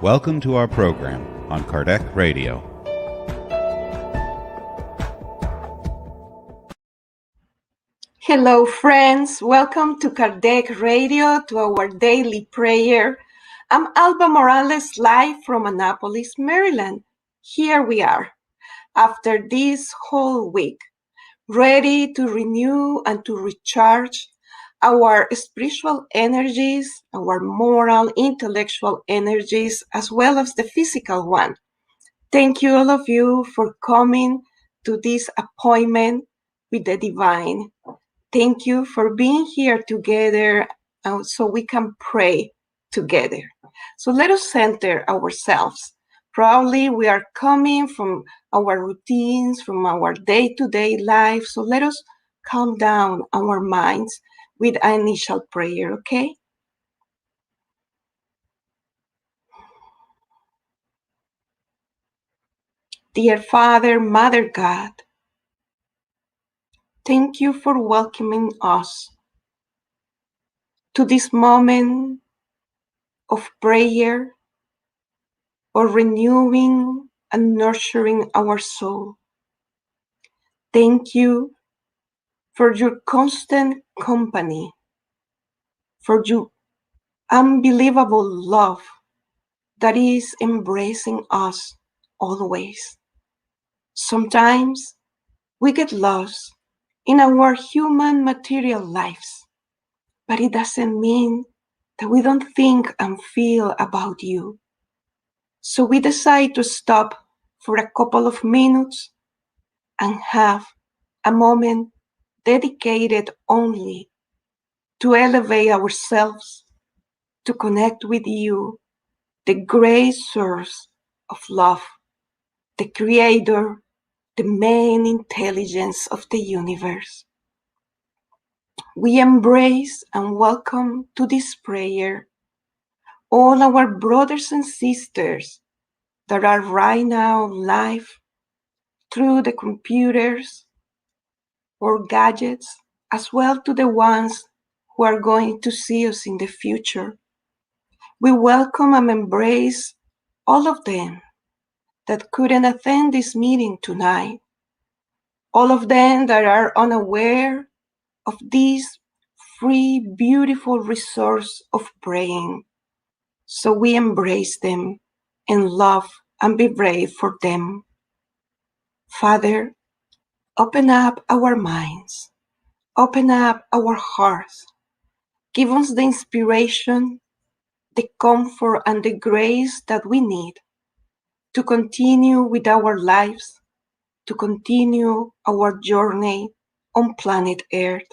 Welcome to our program on Kardec Radio. Hello, friends. Welcome to Kardec Radio, to our daily prayer. I'm Alba Morales, live from Annapolis, Maryland. Here we are, after this whole week, ready to renew and to recharge our spiritual energies, our moral, intellectual energies, as well as the physical one. Thank you, all of you, for coming to this appointment with the divine. Thank you for being here together so we can pray together. So let us center ourselves. Probably we are coming from our routines, from our day-to-day life. So let us calm down our minds with an initial prayer, okay? Dear Father, Mother God, thank you for welcoming us to this moment of prayer, or renewing and nurturing our soul. Thank you for your constant company, for your unbelievable love that is embracing us always. Sometimes we get lost in our human material lives, but it doesn't mean that we don't think and feel about you. So we decide to stop for a couple of minutes and have a moment dedicated only to elevate ourselves, to connect with you, the great source of love, the creator, the main intelligence of the universe. We embrace and welcome to this prayer all our brothers and sisters that are right now live through the computers or gadgets, as well to the ones who are going to see us in the future. We welcome and embrace all of them that couldn't attend this meeting tonight, all of them that are unaware of this free, beautiful resource of praying. So we embrace them and love and be brave for them. Father, open up our minds, open up our hearts, give us the inspiration, the comfort, and the grace that we need to continue with our lives, to continue our journey on planet Earth.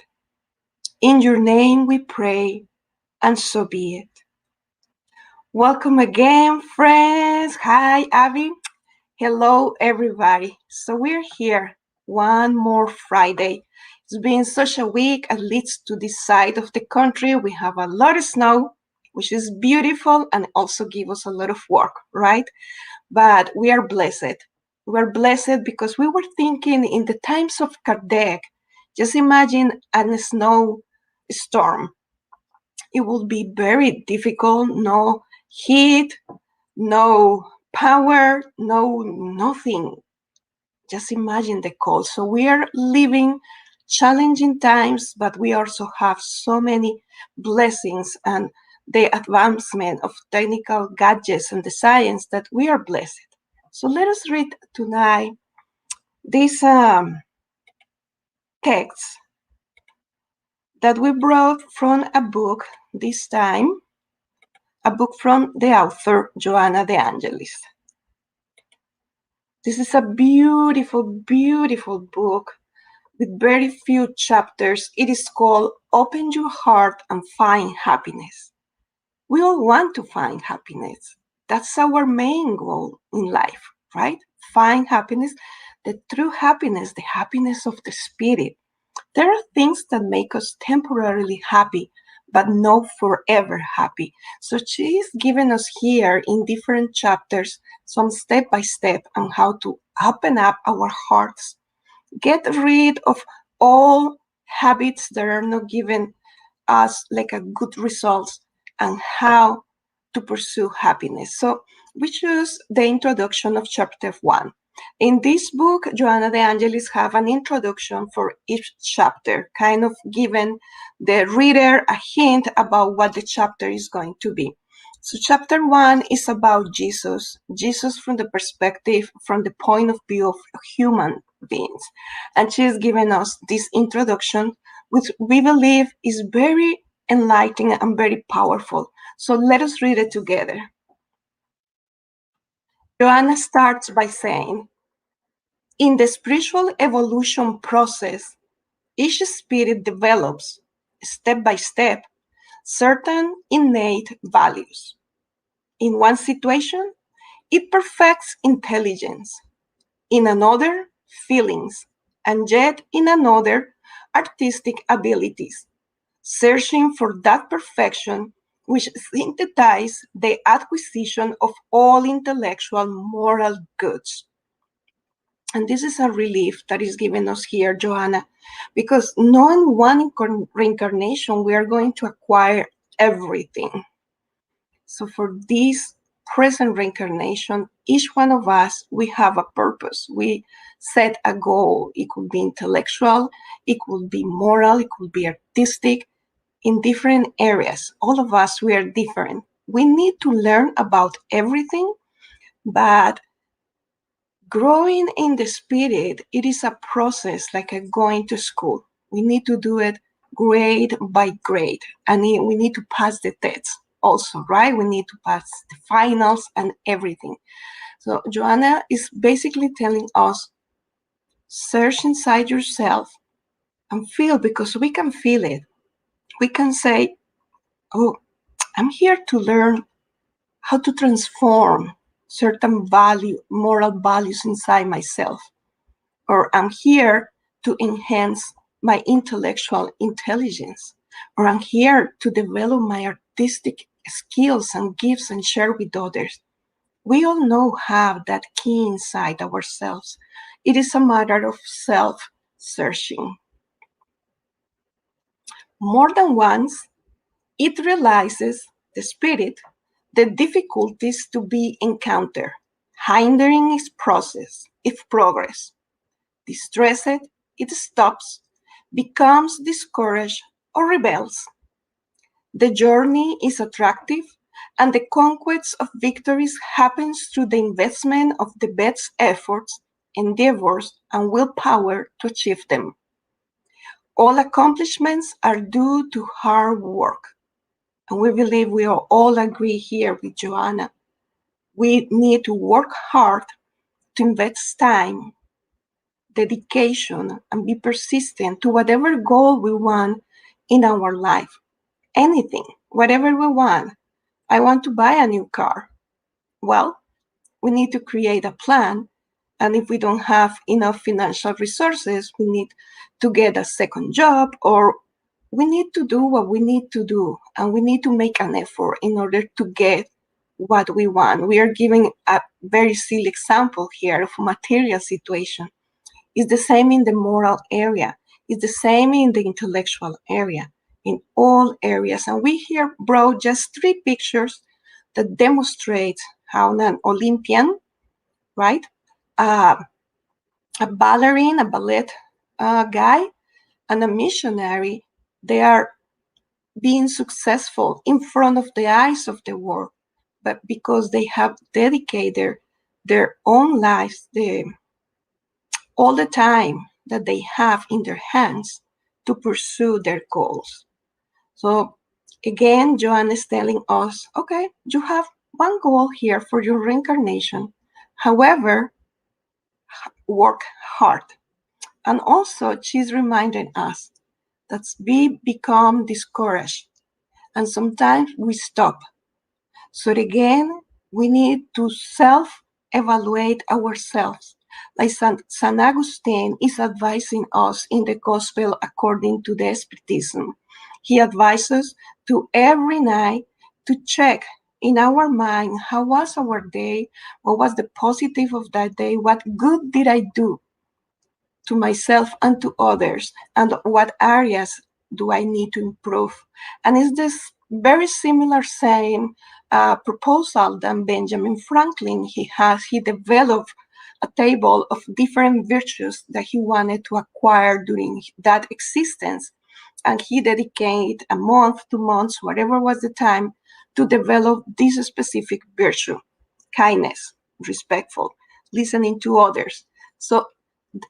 In your name we pray, and so be it. Welcome again, friends. Hi, Abby. Hello, everybody. So we're here one more Friday. It's been such a week, at least to this side of the country. We have a lot of snow, which is beautiful and also give us a lot of work, right? But we are blessed. We are blessed because we were thinking in the times of Kardec, just imagine a snow storm. It would be very difficult, no heat, no power, no nothing. Just imagine the cold. So we are living challenging times, but we also have so many blessings and the advancement of technical gadgets and the science that we are blessed. So let us read tonight this text that we brought from a book this time, a book from the author Joanna de Angelis. This is a beautiful, beautiful book with very few chapters. It is called Open Your Heart and Find Happiness. We all want to find happiness. That's our main goal in life, right? Find happiness, the true happiness, the happiness of the spirit. There are things that make us temporarily happy, but not forever happy. So she is giving us here in different chapters some step by step on how to open up our hearts, get rid of all habits that are not giving us like a good results, and how to pursue happiness. So we choose the introduction of chapter 1. In this book, Joanna de Angelis have an introduction for each chapter, kind of giving the reader a hint about what the chapter is going to be. So chapter 1 is about Jesus from the perspective, from the point of view of human beings. And she's given us this introduction, which we believe is very enlightening and very powerful. So let us read it together. Joanna starts by saying, in the spiritual evolution process, each spirit develops, step by step, certain innate values. In one situation, it perfects intelligence, in another, feelings, and yet in another, artistic abilities, searching for that perfection which synthesizes the acquisition of all intellectual moral goods. And this is a relief that is given us here, Joanna, because knowing one reincarnation, we are going to acquire everything. So for this present reincarnation, each one of us, we have a purpose. We set a goal. It could be intellectual, it could be moral, it could be artistic, in different areas. All of us, we are different. We need to learn about everything, but growing in the spirit, it is a process like a going to school. We need to do it grade by grade, and we need to pass the tests also, right? We need to pass the finals and everything. So Joanna is basically telling us, search inside yourself and feel, because we can feel it. We can say, oh, I'm here to learn how to transform certain moral values inside myself. Or I'm here to enhance my intellectual intelligence. Or I'm here to develop my artistic skills and gifts and share with others. We all know have that key inside ourselves. It is a matter of self-searching. More than once, it realizes, the spirit, the difficulties to be encountered, hindering its process, its progress. Distressed, it stops, becomes discouraged, or rebels. The journey is attractive, and the conquest of victories happens through the investment of the best efforts, endeavors, and willpower to achieve them. All accomplishments are due to hard work. And we believe we all agree here with Joanna. We need to work hard, to invest time, dedication, and be persistent to whatever goal we want in our life. Anything, whatever we want. I want to buy a new car. Well, we need to create a plan. And if we don't have enough financial resources, we need to get a second job, or we need to do what we need to do, and we need to make an effort in order to get what we want. We are giving a very silly example here of material situation. It's the same in the moral area. It's the same in the intellectual area, in all areas. And we here brought just 3 pictures that demonstrate how an Olympian, right, a ballerina, a ballet guy, and a missionary, they are being successful in front of the eyes of the world, but because they have dedicated their own lives, all the time that they have in their hands to pursue their goals. So again, Joanne is telling us, okay, you have one goal here for your reincarnation. However, work hard. And also, she's reminding us that we become discouraged, and sometimes we stop. So again, we need to self-evaluate ourselves. Like San Augustine is advising us in the Gospel according to the Spiritism. He advises to every night to check in our mind, how was our day? What was the positive of that day? What good did I do? to myself and to others, and what areas do I need to improve. And it's this very similar same proposal than Benjamin Franklin. He developed a table of different virtues that he wanted to acquire during that existence, and he dedicated a month, 2 months, whatever was the time, to develop this specific virtue: kindness, respectful, listening to others. So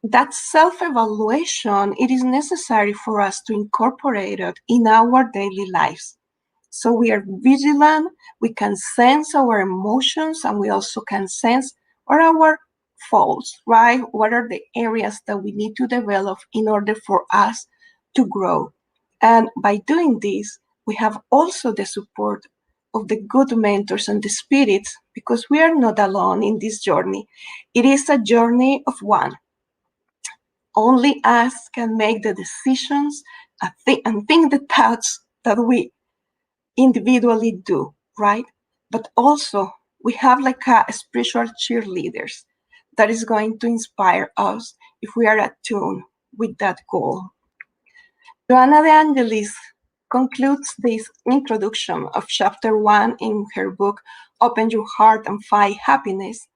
that self-evaluation, it is necessary for us to incorporate it in our daily lives. So we are vigilant, we can sense our emotions, and we also can sense what are our faults, right? What are the areas that we need to develop in order for us to grow? And by doing this, we have also the support of the good mentors and the spirits, because we are not alone in this journey. It is a journey of one. Only us can make the decisions and think the thoughts that we individually do, right? But also we have like a spiritual cheerleaders that is going to inspire us if we are attuned with that goal. Joanna de Angelis concludes this introduction of chapter 1 in her book, Open Your Heart and Find Happiness,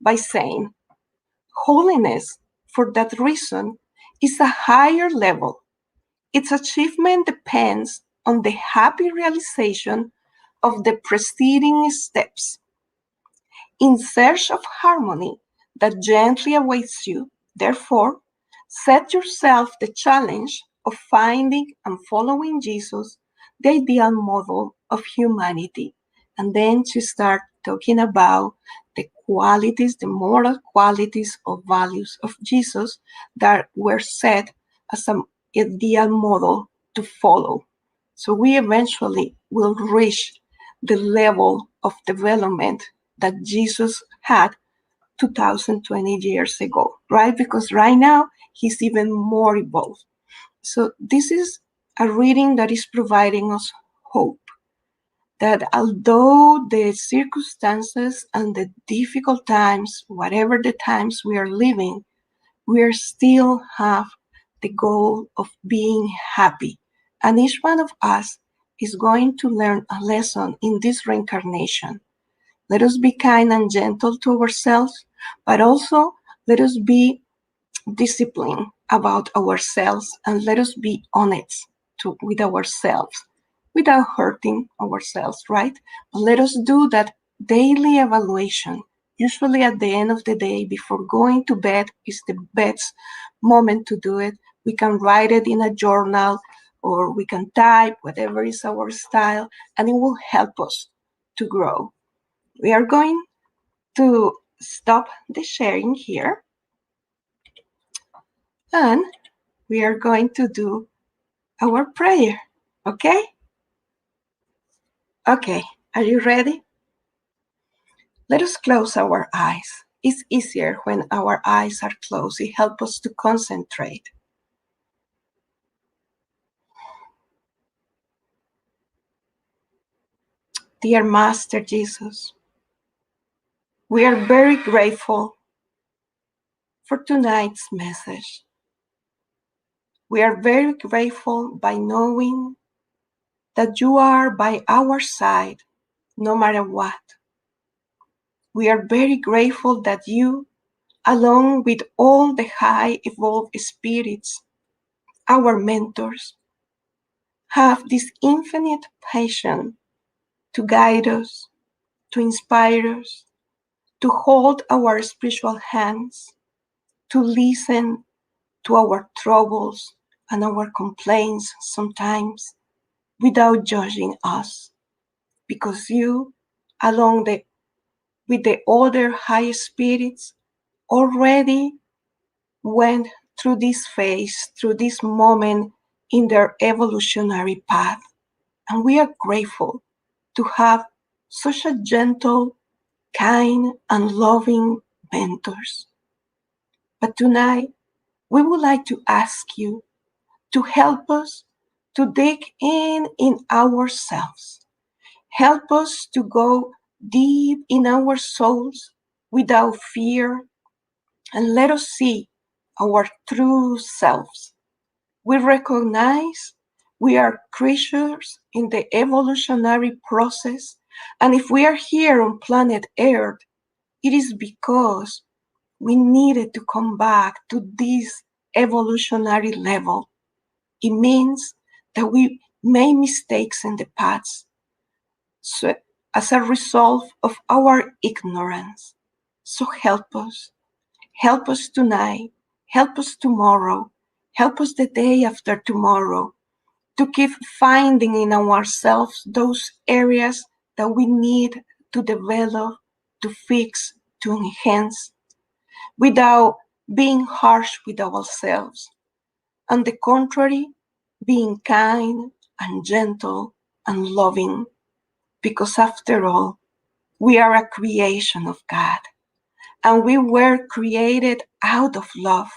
by saying, holiness, for that reason, is a higher level. Its achievement depends on the happy realization of the preceding steps. In search of harmony that gently awaits you, therefore, set yourself the challenge of finding and following Jesus, the ideal model of humanity, and then to start talking about the qualities, the moral qualities or values of Jesus that were set as an ideal model to follow. So we eventually will reach the level of development that Jesus had 2020 years ago, right? Because right now he's even more evolved. So this is a reading that is providing us hope that although the circumstances and the difficult times, whatever the times we are living, we still have the goal of being happy. And each one of us is going to learn a lesson in this reincarnation. Let us be kind and gentle to ourselves, but also let us be disciplined about ourselves, and let us be honest with ourselves without hurting ourselves, right? But let us do that daily evaluation. Usually at the end of the day, before going to bed, is the best moment to do it. We can write it in a journal, or we can type, whatever is our style, and it will help us to grow. We are going to stop the sharing here, and we are going to do our prayer, okay? Okay, are you ready? Let us close our eyes. It's easier when our eyes are closed. It helps us to concentrate. Dear Master Jesus, we are very grateful for tonight's message. We are very grateful by knowing that you are by our side no matter what. We are very grateful that you, along with all the high evolved spirits, our mentors, have this infinite patience to guide us, to inspire us, to hold our spiritual hands, to listen to our troubles and our complaints sometimes without judging us, because you, along with the other high spirits, already went through this phase, through this moment in their evolutionary path. And we are grateful to have such a gentle, kind, and loving mentors. But tonight, we would like to ask you to help us to dig in ourselves. Help us to go deep in our souls without fear, and let us see our true selves. We recognize we are creatures in the evolutionary process, and if we are here on planet Earth, it is because we needed to come back to this evolutionary level. It means that we made mistakes in the past, so as a result of our ignorance. So help us tonight, help us tomorrow, help us the day after tomorrow to keep finding in ourselves those areas that we need to develop, to fix, to enhance, without being harsh with ourselves. On the contrary, being kind and gentle and loving, because after all, we are a creation of God, and we were created out of love,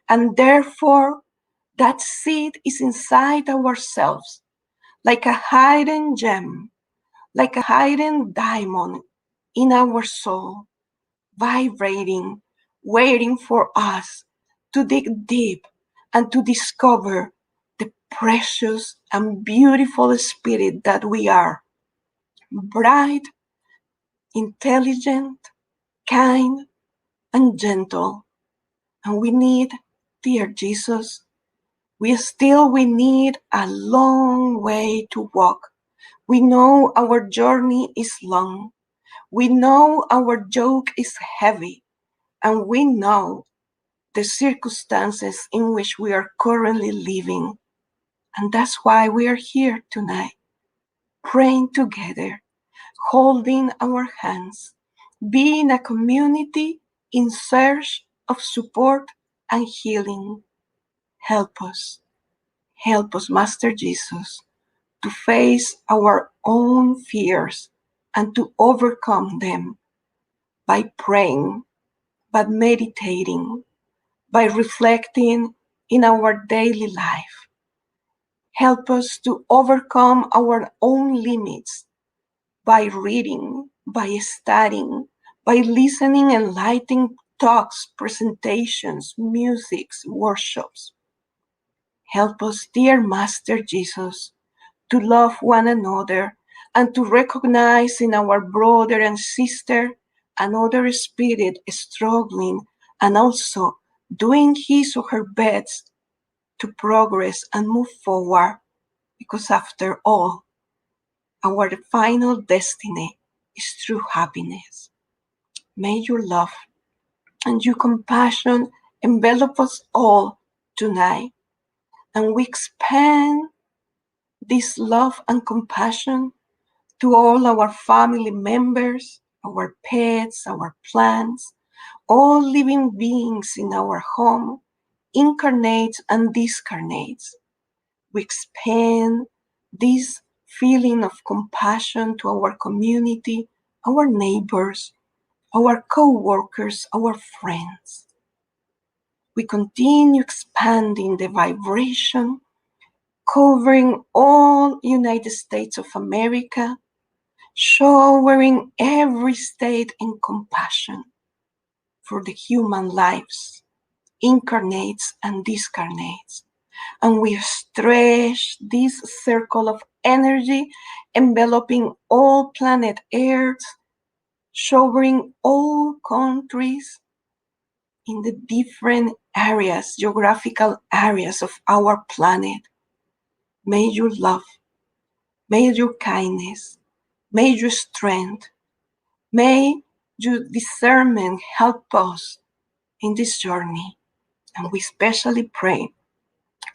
and therefore that seed is inside ourselves, like a hidden gem, like a hidden diamond in our soul, vibrating, waiting for us to dig deep and to discover the precious and beautiful spirit that we are. Bright, intelligent, kind, and gentle. And we need, dear Jesus, we need a long way to walk. We know our journey is long. We know our yoke is heavy. And we know the circumstances in which we are currently living. And that's why we are here tonight, praying together, holding our hands, being a community in search of support and healing. Help us, Master Jesus, to face our own fears and to overcome them by praying, by meditating, by reflecting in our daily life. Help us to overcome our own limits by reading, by studying, by listening enlightening talks, presentations, musics, workshops. Help us, dear Master Jesus, to love one another and to recognize in our brother and sister another spirit struggling and also doing his or her best to progress and move forward, because after all, our final destiny is true happiness. May your love and your compassion envelop us all tonight, and we expand this love and compassion to all our family members, our pets, our plants, all living beings in our home, incarnates and discarnates. We expand this feeling of compassion to our community, our neighbors, our co-workers, our friends. We continue expanding the vibration, covering all United States of America, showering every state in compassion for the human lives, incarnates and discarnates. And we stretch this circle of energy enveloping all planet Earth, showering all countries in the different areas, geographical areas of our planet. May your love, may your kindness, may your strength, may your discernment help us in this journey. And we especially pray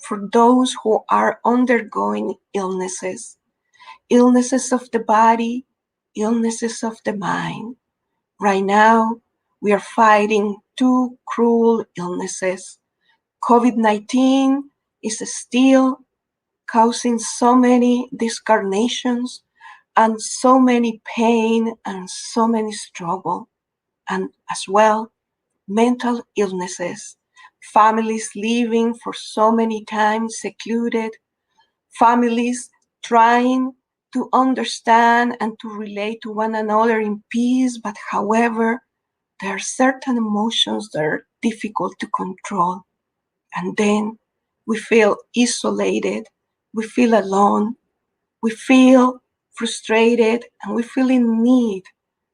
for those who are undergoing illnesses, illnesses of the body, illnesses of the mind. Right now, we are fighting two cruel illnesses. COVID-19 is still causing so many discarnations and so many pain and so many struggle, and as well mental illnesses, families living for so many times secluded, families trying to understand and to relate to one another in peace, but however, there are certain emotions difficult to control. And then we feel isolated, we feel alone, we feel frustrated, and we feel in need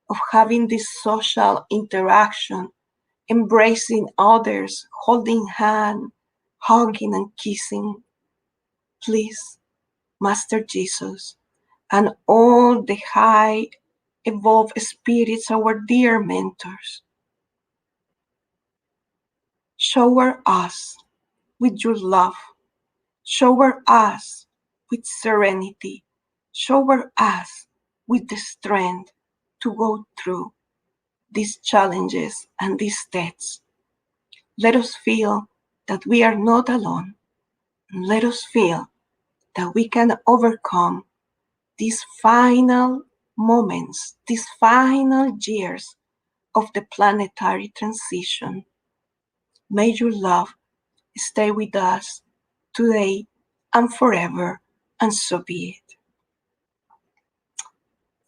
of having this social interaction, embracing others, holding hands, hugging and kissing. Please, Master Jesus, and all the high evolved spirits, our dear mentors, shower us with your love, shower us with serenity, shower us with the strength to go through these challenges and these tests. Let us feel that we are not alone, and let us feel that we can overcome these final moments, these final years of the planetary transition. May your love stay with us today and forever, and so be it.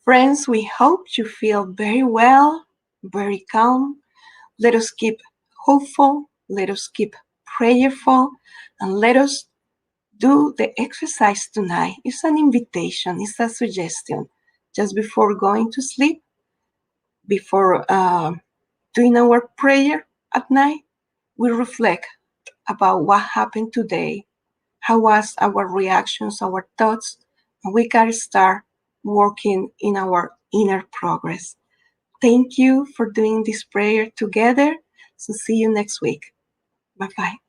Friends, we hope you feel very well, very calm. Let us keep hopeful, let us keep prayerful, and let us do the exercise tonight. It's an invitation, it's a suggestion. Just before going to sleep, before doing our prayer at night, we reflect about what happened today, how was our reactions, our thoughts, and we can start working in our inner progress. Thank you for doing this prayer together. So see you next week. Bye-bye.